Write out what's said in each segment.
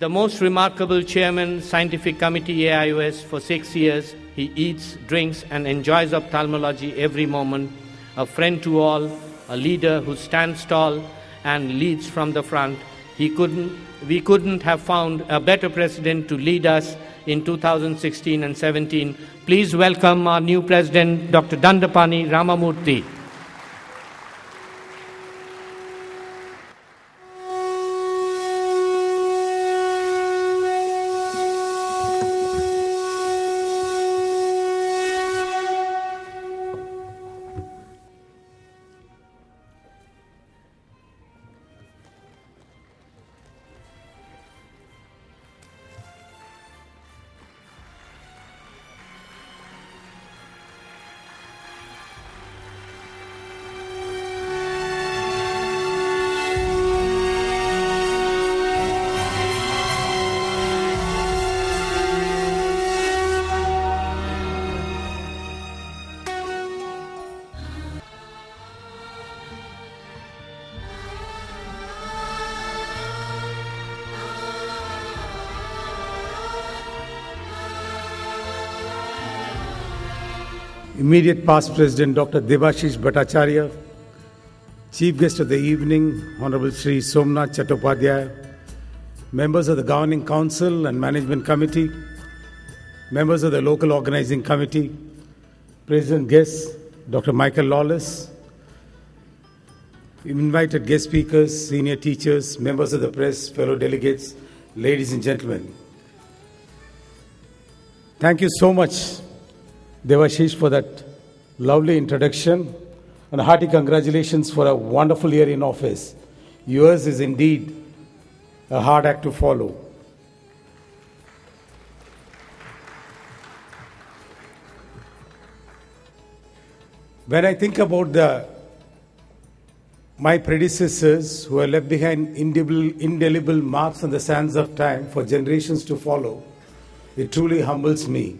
the most remarkable chairman, scientific committee AIOS for 6 years. He eats, drinks, and enjoys ophthalmology every moment. A friend to all, a leader who stands tall and leads from the front. We couldn't have found a better president to lead us in 2016 and 17. Please welcome our new president, Dr. Dandapani Ramamurthy. Immediate past President Dr. Debashish Bhattacharya, Chief Guest of the evening, Honorable Sri Somnath Chattopadhyay, members of the Governing Council and Management Committee, members of the Local Organizing Committee, President guests, Dr. Michael Lawless, invited guest speakers, senior teachers, members of the press, fellow delegates, ladies and gentlemen. Thank you so much, Devashish, for that lovely introduction, and hearty congratulations for a wonderful year in office. Yours is indeed a hard act to follow. When I think about my predecessors who have left behind indelible marks on the sands of time for generations to follow, it truly humbles me.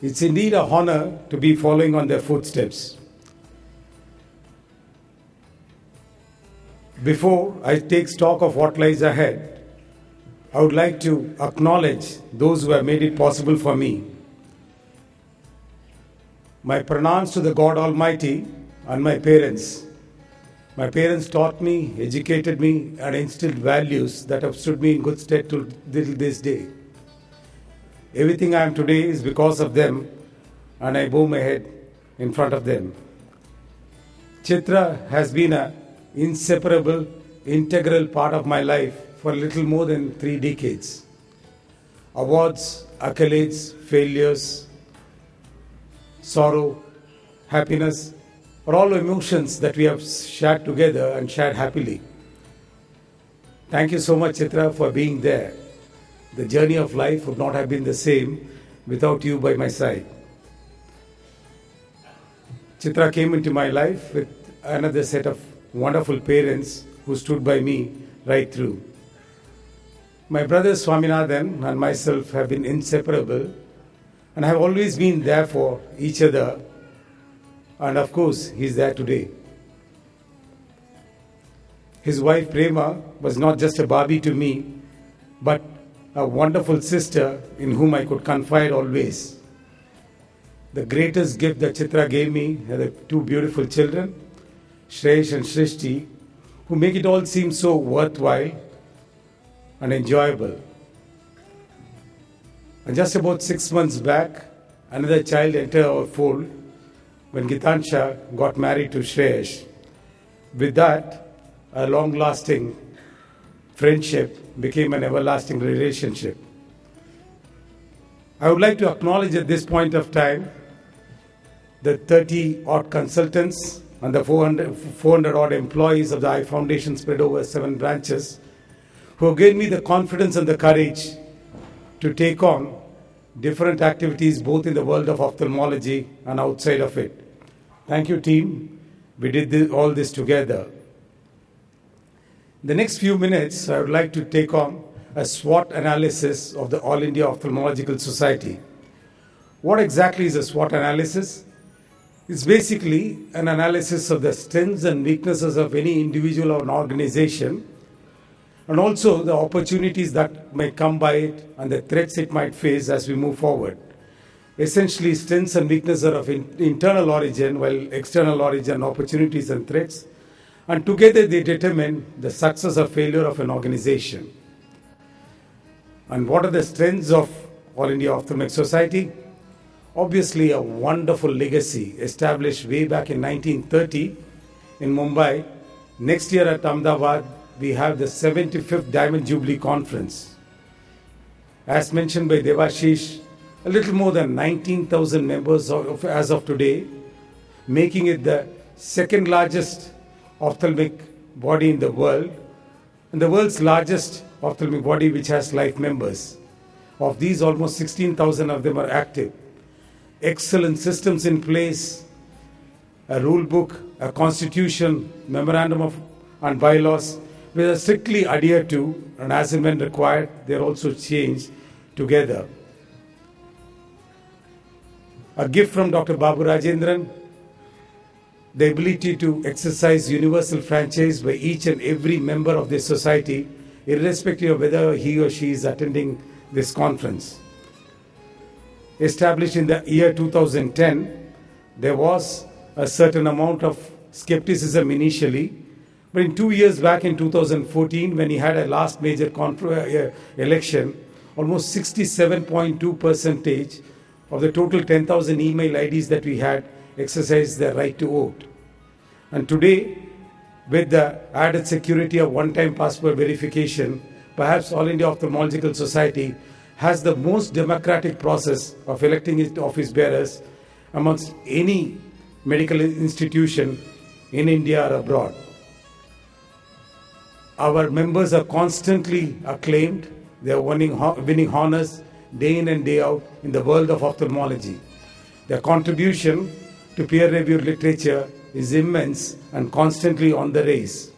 It's indeed an honor to be following on their footsteps. Before I take stock of what lies ahead, I would like to acknowledge those who have made it possible for me. My pranams to the God Almighty and my parents. My parents taught me, educated me, and instilled values that have stood me in good stead till this day. Everything I am today is because of them, and I bow my head in front of them. Chitra has been an inseparable, integral part of my life for a little more than 3 decades. Awards, accolades, failures, sorrow, happiness are all emotions that we have shared together and shared happily. Thank you so much, Chitra, for being there. The journey of life would not have been the same without you by my side. Chitra came into my life with another set of wonderful parents who stood by me right through. My brother Swaminathan and myself have been inseparable and have always been there for each other. And of course, he's there today. His wife Prema was not just a Barbie to me, but a wonderful sister in whom I could confide always. The greatest gift that Chitra gave me are the 2 beautiful children, Shresh and Shrishti, who make it all seem so worthwhile and enjoyable. And just about 6 months back, another child entered our fold when Gitansha got married to Shresh. With that, a long-lasting friendship became an everlasting relationship. I would like to acknowledge at this point of time the 30-odd consultants and the 400-odd employees of the Eye Foundation spread over 7 branches who have given me the confidence and the courage to take on different activities both in the world of ophthalmology and outside of it. Thank you, team. We did all this together. In the next few minutes, I would like to take on a SWOT analysis of the All India Ophthalmological Society. What exactly is a SWOT analysis? It's basically an analysis of the strengths and weaknesses of any individual or an organization and also the opportunities that may come by it and the threats it might face as we move forward. Essentially, strengths and weaknesses are of internal origin, while external origin, opportunities and threats, and together they determine the success or failure of an organization. And what are the strengths of All India Ophthalmic Society? Obviously, a wonderful legacy established way back in 1930 in Mumbai. Next year at Ahmedabad, we have the 75th Diamond Jubilee Conference. As mentioned by Devashish, a little more than 19,000 members as of today, making it the second largest ophthalmic body in the world and the world's largest ophthalmic body which has life members. Of these, almost 16,000 of them are active. Excellent systems in place, a rule book, a constitution, memorandum of and bylaws, which are strictly adhered to, and as and when required, they are also changed together. A gift from Dr. Babu Rajendran, the ability to exercise universal franchise by each and every member of this society, irrespective of whether he or she is attending this conference. Established in the year 2010, there was a certain amount of skepticism initially, but in 2 years back in 2014, when he had a last major election, almost 67.2% of the total 10,000 email IDs that we had exercised their right to vote. And today, with the added security of one-time passport verification, perhaps All India Ophthalmological Society has the most democratic process of electing its office bearers amongst any medical institution in India or abroad. Our members are constantly acclaimed. They are winning honors day in and day out in the world of ophthalmology. Their contribution to peer-reviewed literature is immense and constantly on the rise.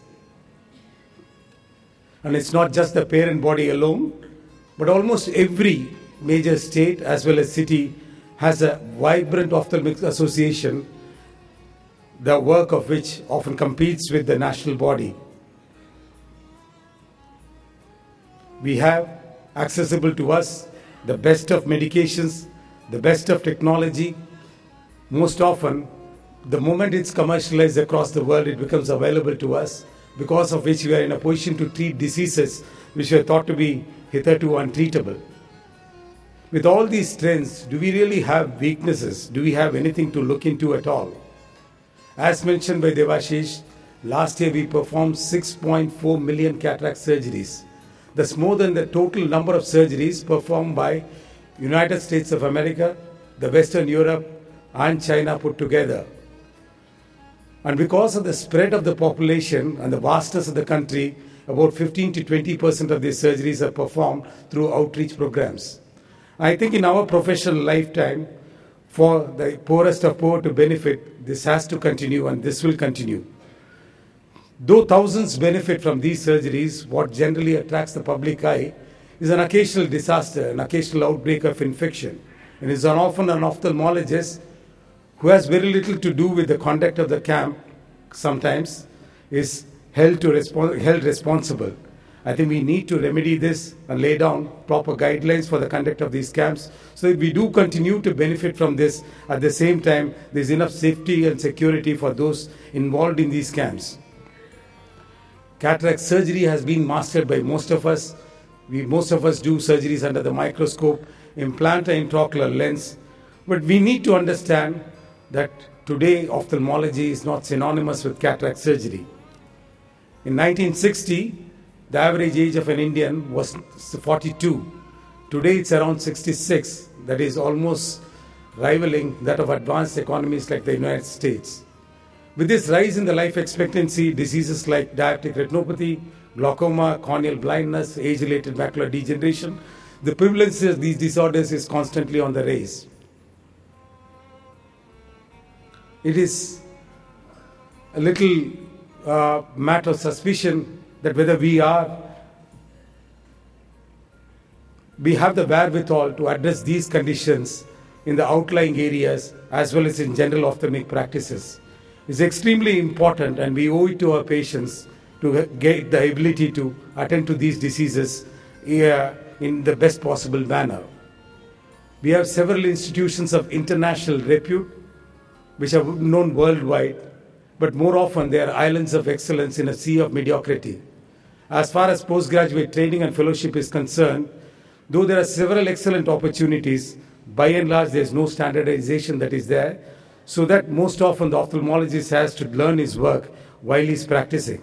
And it's not just the parent body alone, but almost every major state as well as city has a vibrant ophthalmic association, the work of which often competes with the national body. We have accessible to us the best of medications, the best of technology. Most often, the moment it's commercialized across the world, it becomes available to us, because of which we are in a position to treat diseases which were thought to be hitherto untreatable. With all these strengths, do we really have weaknesses? Do we have anything to look into at all? As mentioned by Devashish, last year we performed 6.4 million cataract surgeries. That's more than the total number of surgeries performed by United States of America, the Western Europe, and China put together. And because of the spread of the population and the vastness of the country, about 15 to 20% of these surgeries are performed through outreach programs. I think in our professional lifetime, for the poorest of poor to benefit, this has to continue and this will continue. Though thousands benefit from these surgeries, what generally attracts the public eye is an occasional disaster, an occasional outbreak of infection. And it's often an ophthalmologist who has very little to do with the conduct of the camp, sometimes is held responsible. I think we need to remedy this and lay down proper guidelines for the conduct of these camps so that we do continue to benefit from this. At the same time, there's enough safety and security for those involved in these camps. Cataract surgery has been mastered by most of us. Most of us do surgeries under the microscope, implant an intraocular lens. But we need to understand that today ophthalmology is not synonymous with cataract surgery. In 1960, the average age of an Indian was 42. Today it's around 66. That is almost rivaling that of advanced economies like the United States. With this rise in the life expectancy, diseases like diabetic retinopathy, glaucoma, corneal blindness, age-related macular degeneration, the prevalence of these disorders is constantly on the rise. It is a little matter of suspicion that whether we have the wherewithal to address these conditions in the outlying areas as well as in general ophthalmic practices. Is extremely important, and we owe it to our patients to get the ability to attend to these diseases in the best possible manner. We have several institutions of international repute which are known worldwide, but more often they are islands of excellence in a sea of mediocrity. As far as postgraduate training and fellowship is concerned, though there are several excellent opportunities, by and large there is no standardization that is there, so that most often the ophthalmologist has to learn his work while he is practicing.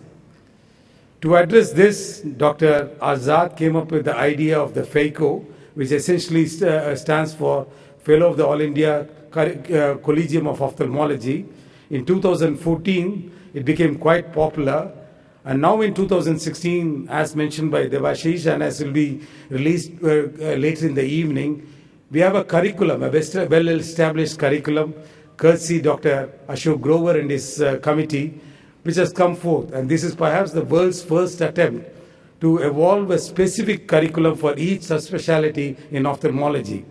To address this, Dr. Azad came up with the idea of the FACO, which essentially stands for Fellow of the All India Collegium of Ophthalmology. In 2014, it became quite popular. And now in 2016, as mentioned by Devaluation and as will be released later in the evening, we have a curriculum, a well-established curriculum, courtesy Dr. Ashok Grover and his committee, which has come forth. And this is perhaps the world's first attempt to evolve a specific curriculum for each subspecialty in ophthalmology.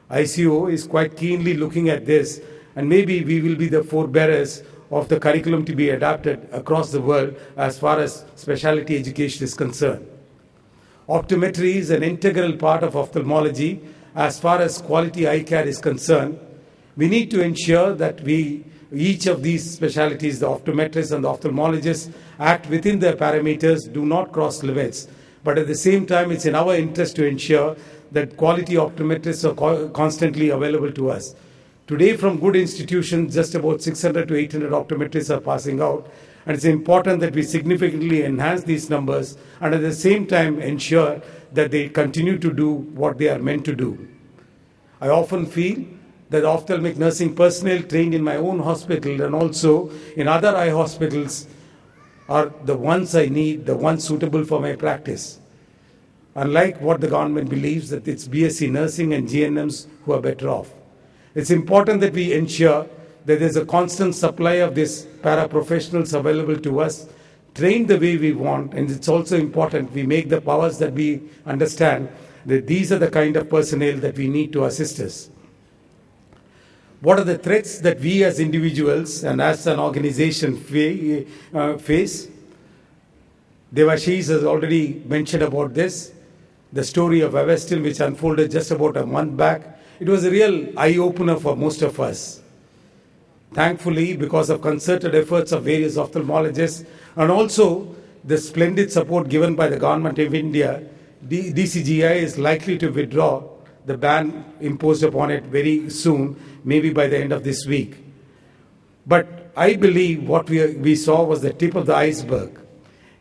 ICO is quite keenly looking at this, and maybe we will be the forebearers of the curriculum to be adapted across the world as far as specialty education is concerned. Optometry is an integral part of ophthalmology as far as quality eye care is concerned. We need to ensure that each of these specialties, the optometrists and the ophthalmologists, act within their parameters, do not cross limits. But at the same time, it's in our interest to ensure that quality optometrists are constantly available to us. Today, from good institutions, just about 600 to 800 optometrists are passing out. And it's important that we significantly enhance these numbers and at the same time ensure that they continue to do what they are meant to do. I often feel that ophthalmic nursing personnel trained in my own hospital and also in other eye hospitals are the ones I need, the ones suitable for my practice. Unlike what the government believes, that it's BSc nursing and GNMs who are better off. It's important that we ensure that there's a constant supply of these paraprofessionals available to us, trained the way we want, and it's also important we make the powers that we understand that these are the kind of personnel that we need to assist us. What are the threats that we as individuals and as an organization face? Devashish has already mentioned about this, the story of Avestin, which unfolded just about a month back. It was a real eye-opener for most of us. Thankfully, because of concerted efforts of various ophthalmologists and also the splendid support given by the government of India, DCGI is likely to withdraw the ban imposed upon it very soon, maybe by the end of this week. But I believe what we saw was the tip of the iceberg.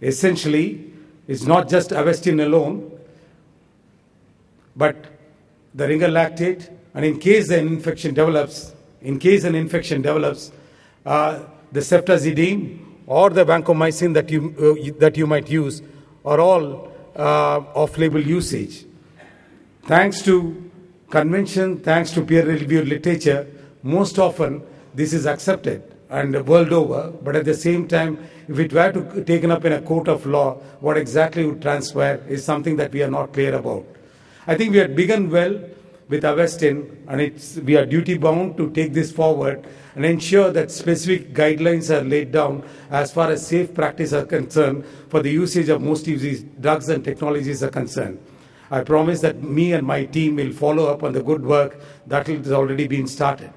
Essentially, it's not just Avestin alone, but the ringer lactate, and in case an infection develops, the ceftazidime or the vancomycin that you might use are all off-label usage. Thanks to convention, thanks to peer-reviewed literature, most often this is accepted and world over, but at the same time, if it were to be taken up in a court of law, what exactly would transpire is something that we are not clear about. I think we had begun well with Avestin, and we are duty-bound to take this forward and ensure that specific guidelines are laid down as far as safe practice are concerned for the usage of most of these drugs and technologies are concerned. I promise that me and my team will follow up on the good work that has already been started.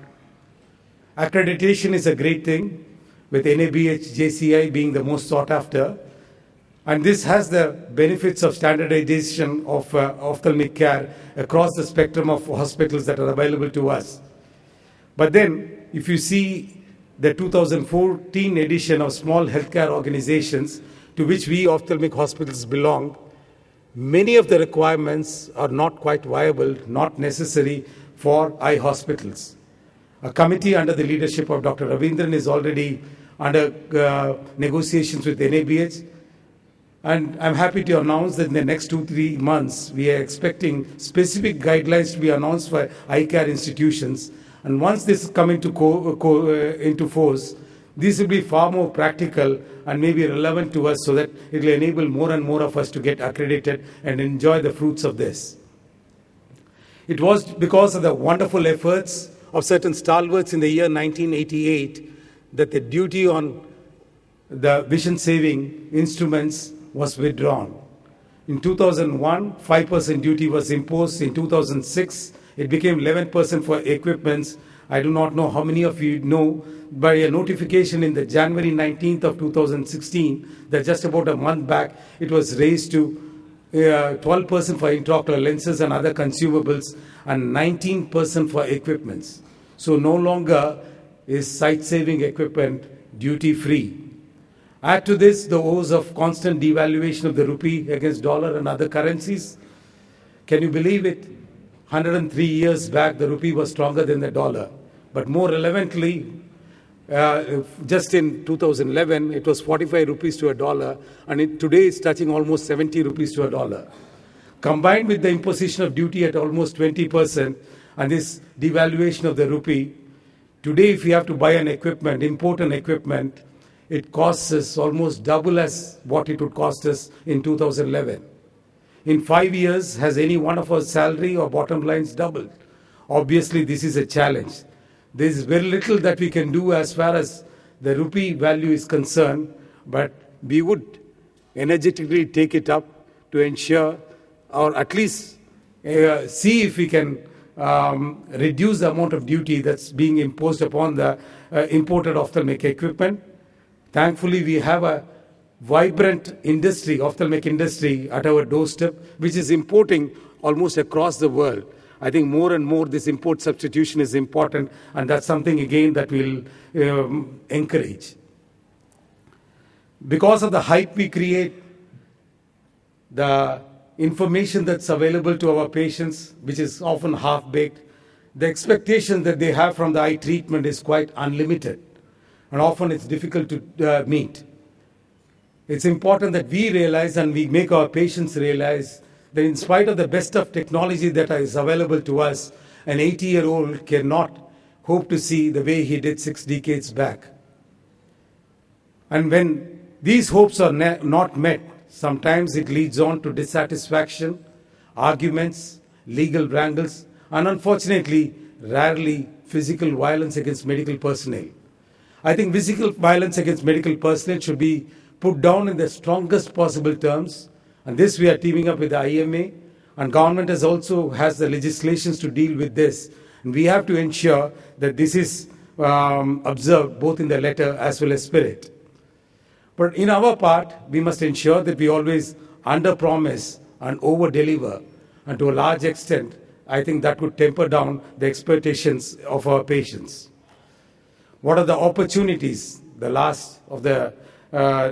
Accreditation is a great thing, with NABH JCI being the most sought after. And this has the benefits of standardization of ophthalmic care across the spectrum of hospitals that are available to us. But then, if you see the 2014 edition of small healthcare organizations to which we ophthalmic hospitals belong, many of the requirements are not quite viable, not necessary for eye hospitals. A committee under the leadership of Dr. Ravindran is already under negotiations with NABH. And I'm happy to announce that in the next 2-3 months, we are expecting specific guidelines to be announced for eye care institutions. And once this comes into force, these will be far more practical and maybe relevant to us so that it will enable more and more of us to get accredited and enjoy the fruits of this. It was because of the wonderful efforts of certain stalwarts in the year 1988 that the duty on the vision-saving instruments was withdrawn. In 2001, 5% duty was imposed. In 2006, it became 11% for equipments. I do not know how many of you know, by a notification in the January 19th of 2016, that just about a month back, it was raised to 12% for intraocular lenses and other consumables, and 19% for equipments. So no longer is sight-saving equipment duty-free. Add to this the woes of constant devaluation of the rupee against dollar and other currencies. Can you believe it? 103 years back, the rupee was stronger than the dollar. But more relevantly, just in 2011, it was 45 rupees to a dollar, and today it's touching almost 70 rupees to a dollar. Combined with the imposition of duty at almost 20% and this devaluation of the rupee, today if you have to buy an equipment, import an equipment, it costs us almost double as what it would cost us in 2011. In 5 years, has any one of our salary or bottom lines doubled? Obviously, this is a challenge. There is very little that we can do as far as the rupee value is concerned, but we would energetically take it up to ensure, or at least see if we can reduce the amount of duty that's being imposed upon the imported ophthalmic equipment. Thankfully, we have a vibrant industry, ophthalmic industry at our doorstep, which is importing almost across the world. I think more and more this import substitution is important, and that's something again that we'll encourage. Because of the hype we create, the information that's available to our patients, which is often half-baked, the expectation that they have from the eye treatment is quite unlimited, and often it's difficult to meet. It's important that we realize and we make our patients realize that in spite of the best of technology that is available to us, an 80-year-old cannot hope to see the way he did 6 decades back. And when these hopes are not met, sometimes it leads on to dissatisfaction, arguments, legal wrangles, and unfortunately, rarely physical violence against medical personnel. I think physical violence against medical personnel should be put down in the strongest possible terms. And this we are teaming up with the IMA, and government has the legislations to deal with this. And we have to ensure that this is observed both in the letter as well as spirit. But in our part, we must ensure that we always under-promise and over-deliver. And to a large extent, I think that would temper down the expectations of our patients. What are the opportunities? The last of the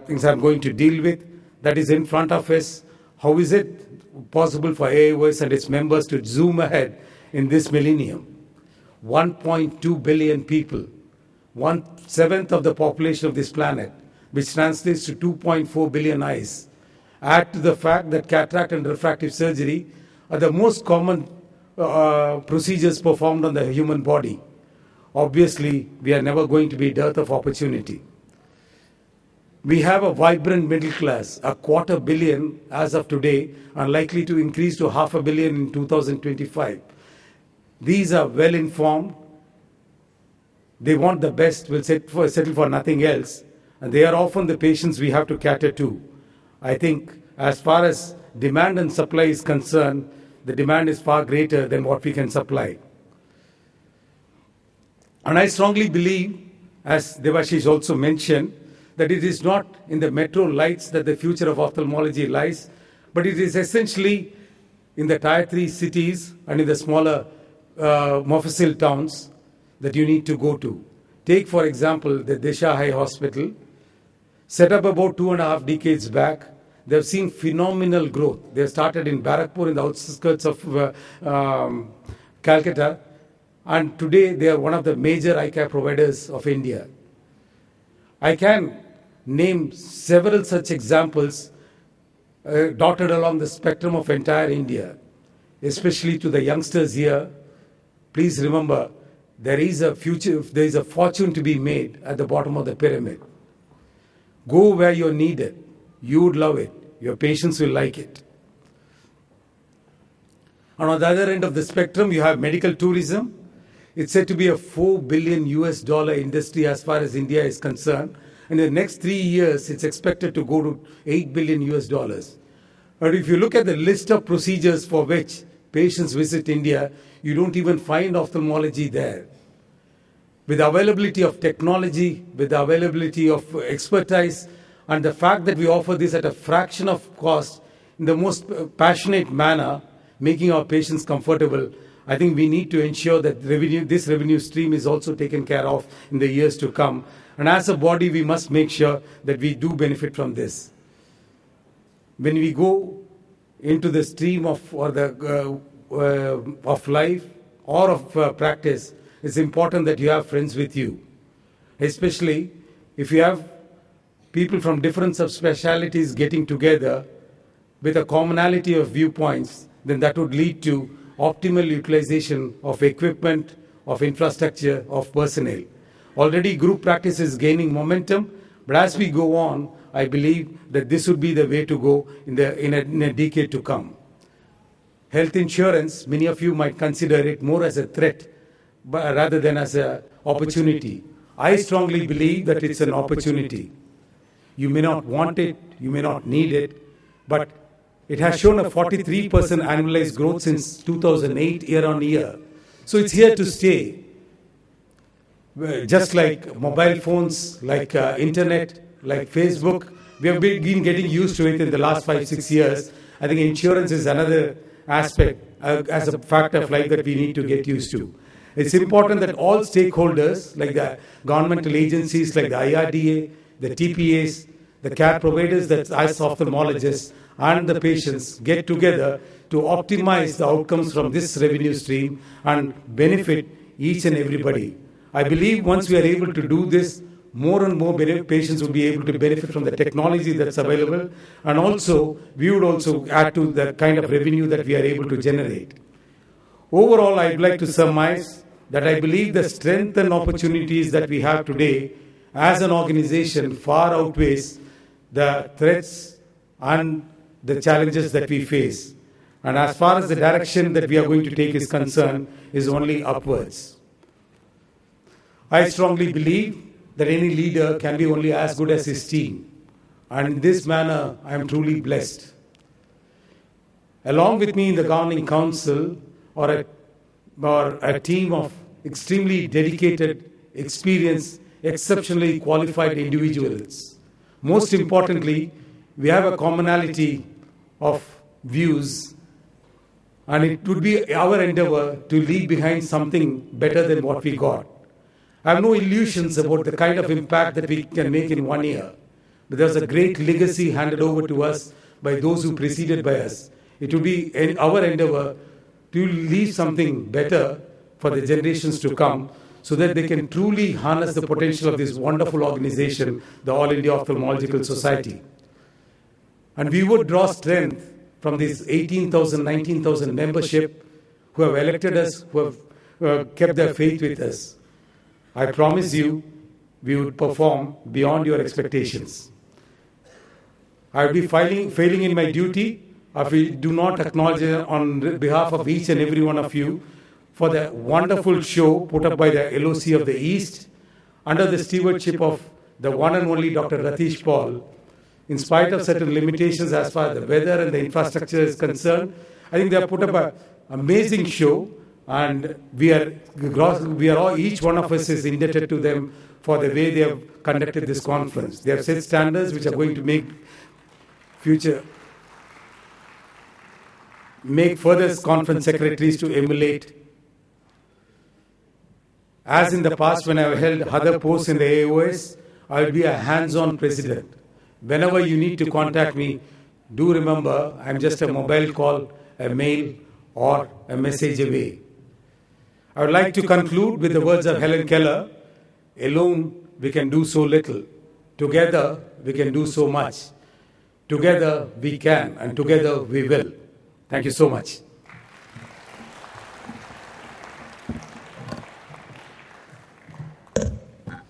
things I'm going to deal with that is in front of us. How is it possible for AIOS and its members to zoom ahead in this millennium? 1.2 billion people, 1/7 of the population of this planet, which translates to 2.4 billion eyes. Add to the fact that cataract and refractive surgery are the most common procedures performed on the human body. Obviously, we are never going to be dearth of opportunity. We have a vibrant middle class, 250 million as of today, and likely to increase to 500 million in 2025. These are well-informed. They want the best, will settle for nothing else, and they are often the patients we have to cater to. I think as far as demand and supply is concerned, the demand is far greater than what we can supply. And I strongly believe, as Devashish also mentioned, that it is not in the metro lights that the future of ophthalmology lies, but it is essentially in the Tier 3 cities and in the smaller Mofussil towns that you need to go to. Take, for example, the Disha High Hospital, set up about 2.5 decades back. They've seen phenomenal growth. They started in Barakpur in the outskirts of Calcutta, and today they are one of the major eye care providers of India. I can name several such examples dotted along the spectrum of entire India, especially to the youngsters here. Please remember, there is a future, there is a fortune to be made at the bottom of the pyramid. Go where you're needed. You would love it. Your patients will like it. And on the other end of the spectrum, you have medical tourism. It's said to be a $4 billion industry as far as India is concerned. In the next 3 years, it's expected to go to $8 billion US. But if you look at the list of procedures for which patients visit India, you don't even find ophthalmology there. With the availability of technology, with the availability of expertise, and the fact that we offer this at a fraction of cost in the most passionate manner, making our patients comfortable, I think we need to ensure that this revenue stream is also taken care of in the years to come. And as a body, we must make sure that we do benefit from this. When we go into the stream of life or of practice, it's important that you have friends with you, especially if you have people from different subspecialties getting together with a commonality of viewpoints, then that would lead to optimal utilization of equipment, of infrastructure, of personnel. Already group practice is gaining momentum, but as we go on, I believe that this would be the way to go in a decade to come. Health insurance, many of you might consider it more as a threat rather than as an opportunity. I strongly believe that it's an opportunity. You may not want it, you may not need it, but it has shown a 43% annualized growth since 2008 year on year. So it's here to stay. Just like mobile phones, like internet, like Facebook, we have been getting used to it in the last 5-6 years. I think insurance is another aspect as a fact of life that we need to get used to. It's important that all stakeholders, like the governmental agencies, like the IRDA, the TPAs, the care providers, that's us ophthalmologists, and the patients get together to optimize the outcomes from this revenue stream and benefit each and everybody. I believe once we are able to do this, more and more patients will be able to benefit from the technology that's available, and also we would also add to the kind of revenue that we are able to generate. Overall, I'd like to surmise that I believe the strength and opportunities that we have today as an organization far outweighs the threats and the challenges that we face. And as far as the direction that we are going to take is concerned, is only upwards. I strongly believe that any leader can be only as good as his team. And in this manner, I am truly blessed. Along with me in the governing council or a team of extremely dedicated, experienced, exceptionally qualified individuals. Most importantly, we have a commonality of views, and it would be our endeavor to leave behind something better than what we got. I have no illusions about the kind of impact that we can make in 1 year. But there's a great legacy handed over to us by those who preceded by us. It would be our endeavor to leave something better for the generations to come, so that they can truly harness the potential of this wonderful organization, the All India Ophthalmological Society. And we would draw strength from this 18,000, 19,000 membership who have elected us, who have kept their faith with us. I promise you, we would perform beyond your expectations. I would be failing in my duty if we do not acknowledge on behalf of each and every one of you for the wonderful show put up by the LOC of the East under the stewardship of the one and only Dr. Ratish Paul. In spite of certain limitations as far as the weather and the infrastructure is concerned, I think they have put up an amazing show, and we are all, each one of us is indebted to them for the way they have conducted this conference. They have set standards which are going to make further conference secretaries to emulate. As in the past, when I have held other posts in the AOS, I will be a hands-on president. Whenever you need to contact me, do remember I am just a mobile call, a mail, or a message away. I would like to conclude with the words of Helen Keller: alone we can do so little. Together we can do so much. Together we can, and together we will. Thank you so much.